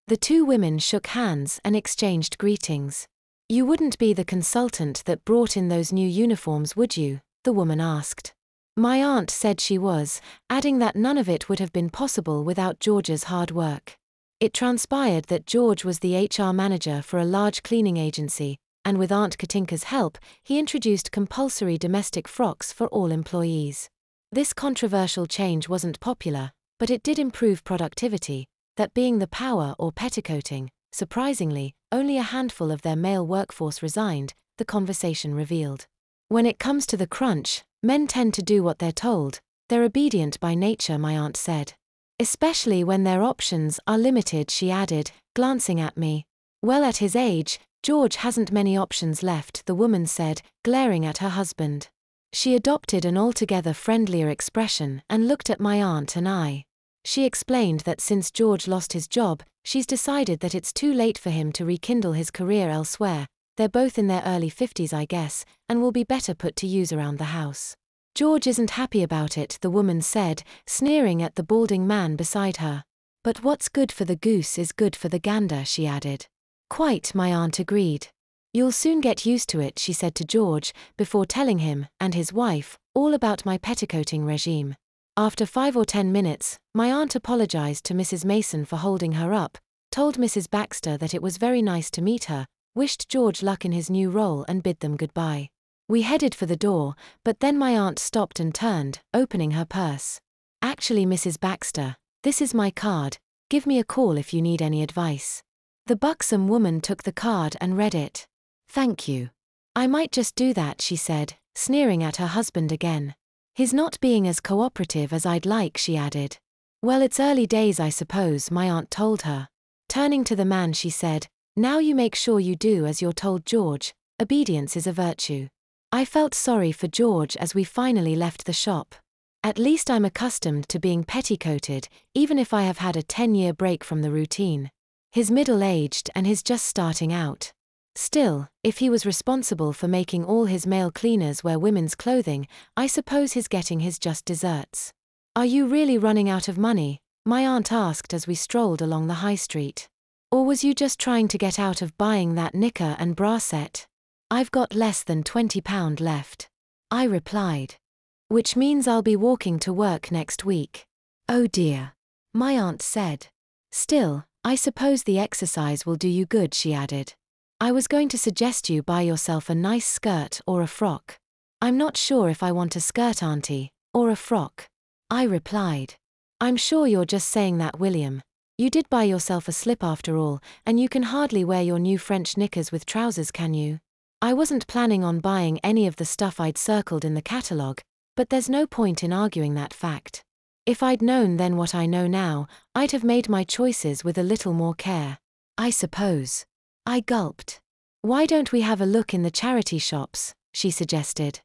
The two women shook hands and exchanged greetings. "You wouldn't be the consultant that brought in those new uniforms, would you?" the woman asked. My aunt said she was, adding that none of it would have been possible without George's hard work. It transpired that George was the HR manager for a large cleaning agency, and with Aunt Katinka's help, he introduced compulsory domestic frocks for all employees. This controversial change wasn't popular, but it did improve productivity, that being the power or petticoating. Surprisingly, only a handful of their male workforce resigned, the conversation revealed. When it comes to the crunch, men tend to do what they're told. They're obedient by nature, my aunt said. Especially when their options are limited, she added, glancing at me. Well, at his age, George hasn't many options left, the woman said, glaring at her husband. She adopted an altogether friendlier expression and looked at my aunt and I. She explained that since George lost his job, she's decided that it's too late for him to rekindle his career elsewhere. They're both in their early 50s, I guess, and will be better put to use around the house. George isn't happy about it, the woman said, sneering at the balding man beside her. But what's good for the goose is good for the gander, she added. Quite, my aunt agreed. You'll soon get used to it, she said to George, before telling him, and his wife, all about my petticoating regime. After 5 or 10 minutes, my aunt apologized to Mrs. Mason for holding her up, told Mrs. Baxter that it was very nice to meet her, wished George luck in his new role and bid them goodbye. We headed for the door, but then my aunt stopped and turned, opening her purse. Actually, Mrs. Baxter, this is my card. Give me a call if you need any advice. The buxom woman took the card and read it. Thank you. I might just do that, she said, sneering at her husband again. He's not being as cooperative as I'd like, she added. Well, it's early days, I suppose, my aunt told her. Turning to the man, she said, now you make sure you do as you're told, George. Obedience is a virtue. I felt sorry for George as we finally left the shop. At least I'm accustomed to being petticoated, even if I have had a 10-year break from the routine. He's middle-aged and he's just starting out. Still, if he was responsible for making all his male cleaners wear women's clothing, I suppose he's getting his just desserts. Are you really running out of money? My aunt asked as we strolled along the high street. Or was you just trying to get out of buying that knicker and bra set? I've got less than £20 left. I replied. Which means I'll be walking to work next week. Oh dear. My aunt said. Still, I suppose the exercise will do you good, she added. I was going to suggest you buy yourself a nice skirt or a frock. I'm not sure if I want a skirt, Auntie, or a frock. I replied. I'm sure you're just saying that, William. You did buy yourself a slip after all, and you can hardly wear your new French knickers with trousers, can you? I wasn't planning on buying any of the stuff I'd circled in the catalogue, but there's no point in arguing that fact. If I'd known then what I know now, I'd have made my choices with a little more care. I suppose. I gulped. Why don't we have a look in the charity shops, she suggested.